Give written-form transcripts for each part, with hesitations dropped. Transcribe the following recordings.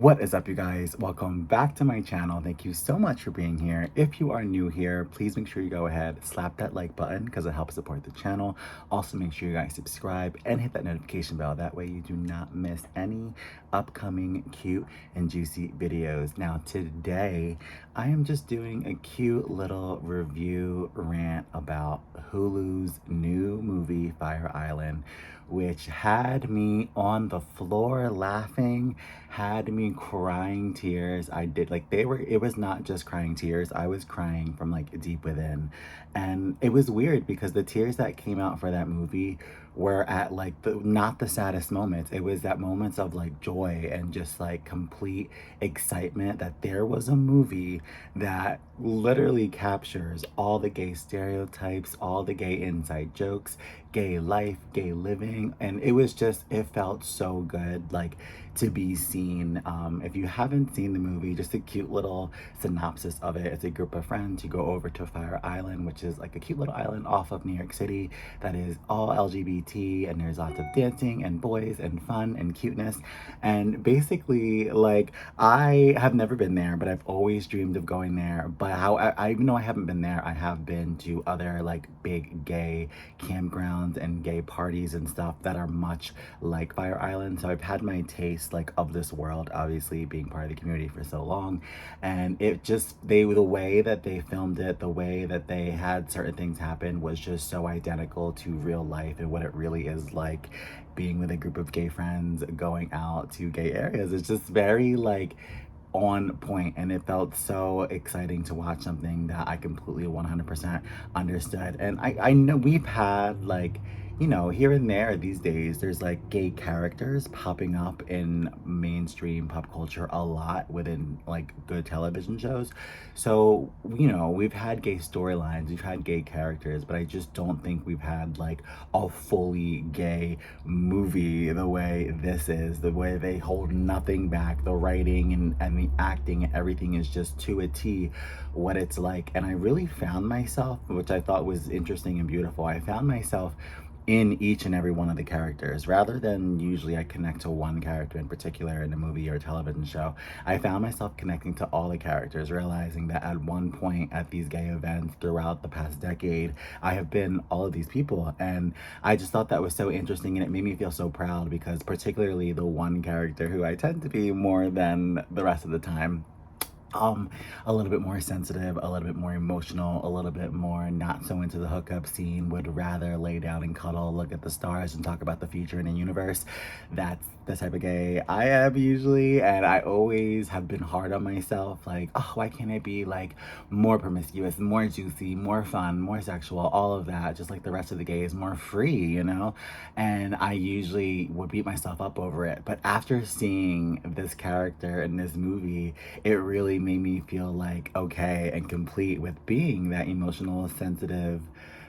What is up, you guys? Welcome back to my channel. Thank you so much for being here. If you are new here, please make sure you go ahead, slap that like button because it helps support the channel. Also, make sure you guys subscribe and hit that notification bell. That way you do not miss any upcoming cute and juicy videos. Now, today, I am just doing a cute little review rant about Hulu's new movie, Fire Island, which had me on the floor laughing, had me crying tears. It was not just crying tears. I was crying from like deep within. And it was weird because the tears that came out for that movie were at like not the saddest moments. It was at moments of like joy and just like complete excitement that there was a movie that literally captures all the gay stereotypes, all the gay inside jokes, gay life, gay living, and it felt so good, like, to be seen. If you haven't seen the movie, just a cute little synopsis of it. It's a group of friends who go over to Fire Island, which is like a cute little island off of New York City that is all LGBT, and there's lots of dancing and boys and fun and cuteness. And basically, like, I have never been there, but I've always dreamed of going there. But even though I haven't been there, I have been to other like big gay campgrounds and gay parties and stuff that are much like Fire Island. So I've had my taste like of this world, obviously being part of the community for so long. And the way that they filmed it, the way that they had certain things happen was just so identical to real life and what it really is like being with a group of gay friends going out to gay areas. It's just very like on point, and it felt so exciting to watch something that I completely 100% understood. And I know we've had like, here and there these days, there's like gay characters popping up in mainstream pop culture a lot within like good television shows. So, we've had gay storylines, we've had gay characters, but I just don't think we've had like a fully gay movie the way this is, the way they hold nothing back, the writing and the acting and everything is just to a T what it's like. And I really found myself, which I thought was interesting and beautiful, I found myself in each and every one of the characters. Rather than usually I connect to one character in particular in a movie or a television show, I found myself connecting to all the characters, realizing that at one point at these gay events throughout the past decade, I have been all of these people. And I just thought that was so interesting, and it made me feel so proud because particularly the one character who I tend to be more than the rest of the time, a little bit more sensitive, a little bit more emotional, a little bit more not so into the hookup scene, would rather lay down and cuddle, look at the stars, and talk about the future in the universe. That's the type of gay I am usually, and I always have been hard on myself, like, oh, why can't I be like more promiscuous, more juicy, more fun, more sexual, all of that, just like the rest of the gays, more free. And I usually would beat myself up over it. But after seeing this character in this movie, it really made me feel like okay and complete with being that emotional, sensitive,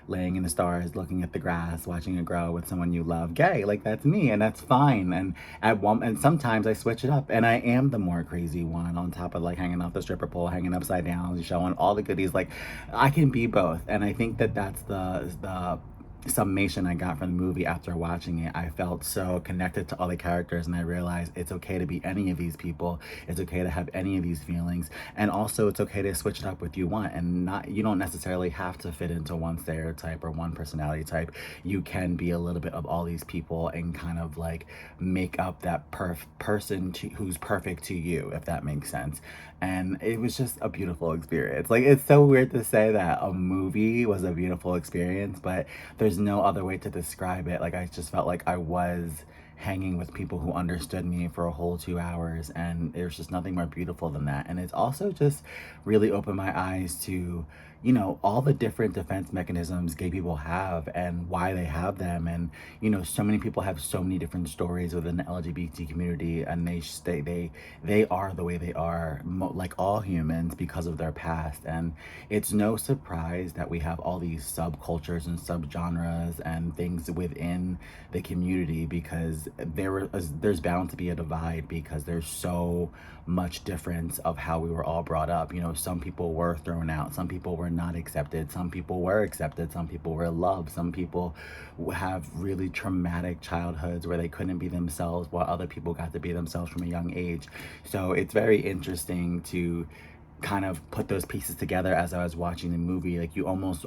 laying in the stars, looking at the grass, watching it grow with someone you love. Gay, like that's me, and that's fine. And sometimes I switch it up, and I am the more crazy one on top of like hanging off the stripper pole, hanging upside down, showing all the goodies. Like I can be both, and I think that that's the summation I got from the movie after watching it. I felt so connected to all the characters, and I realized it's okay to be any of these people. It's okay to have any of these feelings, and also it's okay to switch it up if you want, and you don't necessarily have to fit into one stereotype or one personality type. You can be a little bit of all these people and kind of like make up that person who's perfect to you, if that makes sense. And it was just a beautiful experience. Like, it's so weird to say that a movie was a beautiful experience, but there's no other way to describe it. Like, I just felt like I was hanging with people who understood me for a whole 2 hours, and there's just nothing more beautiful than that. And it's also just really opened my eyes to, all the different defense mechanisms gay people have and why they have them. And, so many people have so many different stories within the LGBT community, and they are the way they are, like all humans, because of their past. And it's no surprise that we have all these subcultures and subgenres and things within the community, because there's bound to be a divide because there's so much difference of how we were all brought up. You know, some people were thrown out, some people were not accepted, some people were accepted, some people were loved, some people have really traumatic childhoods where they couldn't be themselves while other people got to be themselves from a young age. So it's very interesting to kind of put those pieces together as I was watching the movie. Like,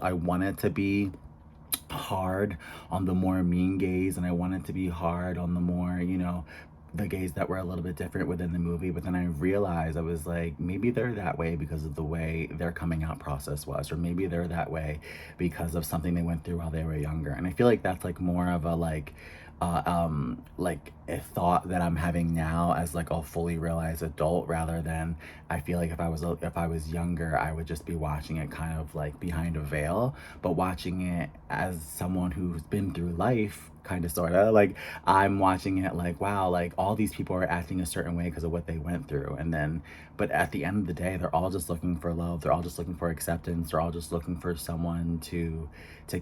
I wanted to be hard on the more mean gays, and I wanted to be hard on the more, you know, the gays that were a little bit different within the movie. But then I realized, I was like, maybe they're that way because of the way their coming out process was, or maybe they're that way because of something they went through while they were younger. And I feel like that's like more of a like a thought that I'm having now as like a fully realized adult, rather than, I feel like if I was younger, I would just be watching it kind of like behind a veil. But watching it as someone who's been through life, kind of sort of like, I'm watching it like, wow, like all these people are acting a certain way because of what they went through. And then, but at the end of the day, they're all just looking for love, they're all just looking for acceptance, they're all just looking for someone to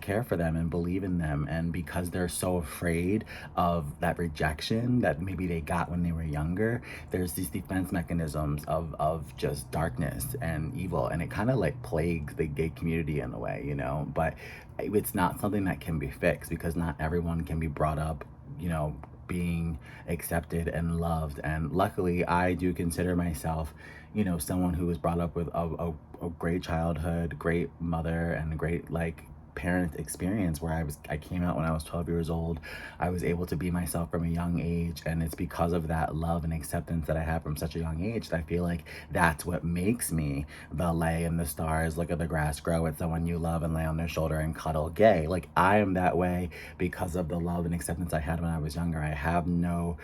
care for them and believe in them. And because they're so afraid of that rejection that maybe they got when they were younger, there's these defense mechanisms of just darkness and evil, and it kind of like plagues the gay community in a way, you know. But it's not something that can be fixed, because not everyone can be brought up, you know, being accepted and loved. And luckily, I do consider myself, you know, someone who was brought up with a great childhood, great mother, and a great like parent experience, where I came out when I was 12 years old. I was able to be myself from a young age, and it's because of that love and acceptance that I have from such a young age that I feel like that's what makes me the lay in the stars, look at the grass grow with someone you love and lay on their shoulder and cuddle gay. Like, I am that way because of the love and acceptance I had when I was younger. I have no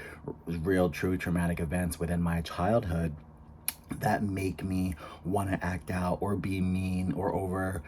real true traumatic events within my childhood that make me want to act out or be mean or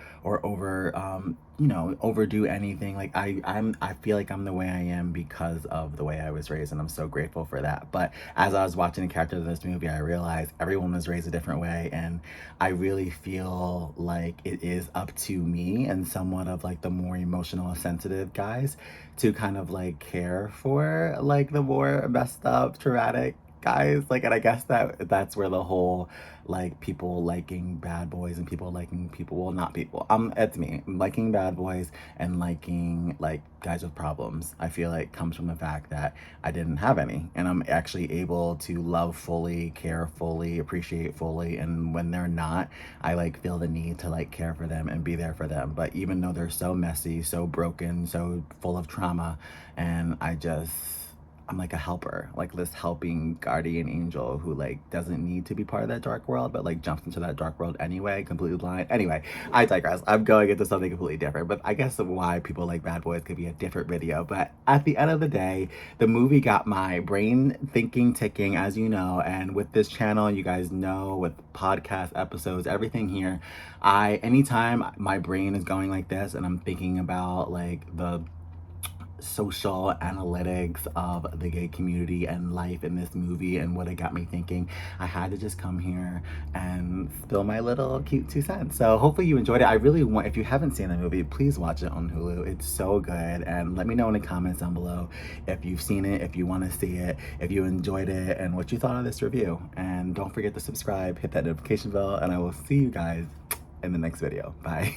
you know, overdo anything. Like, I feel like I'm the way I am because of the way I was raised, and I'm so grateful for that. But as I was watching the characters of this movie, I realized everyone was raised a different way, and I really feel like it is up to me and somewhat of like the more emotional, sensitive guys to kind of like care for like the more messed up, traumatic guys. Like, and I guess that's where the whole like people liking bad boys and people liking people, well, not people, it's me liking bad boys and liking like guys with problems, I feel like comes from the fact that I didn't have any, and I'm actually able to love fully, care fully, appreciate fully, and when they're not, I like feel the need to like care for them and be there for them. But even though they're so messy, so broken, so full of trauma, and I'm like a helper, like this helping guardian angel who like doesn't need to be part of that dark world, but like jumps into that dark world anyway, completely blind. Anyway, I digress. I'm going into something completely different, but I guess why people like bad boys could be a different video. But at the end of the day, the movie got my brain thinking, ticking, as you know. And with this channel, you guys know, with podcast episodes, everything here, anytime my brain is going like this and I'm thinking about like the social analytics of the gay community and life in this movie and what it got me thinking, I had to just come here and spill my little cute 2 cents. So hopefully you enjoyed it. I really want, if you haven't seen the movie, please watch it on Hulu. It's so good, and let me know in the comments down below if you've seen it, if you want to see it, if you enjoyed it, and what you thought of this review. And don't forget to subscribe, hit that notification bell, and I will see you guys in the next video. Bye.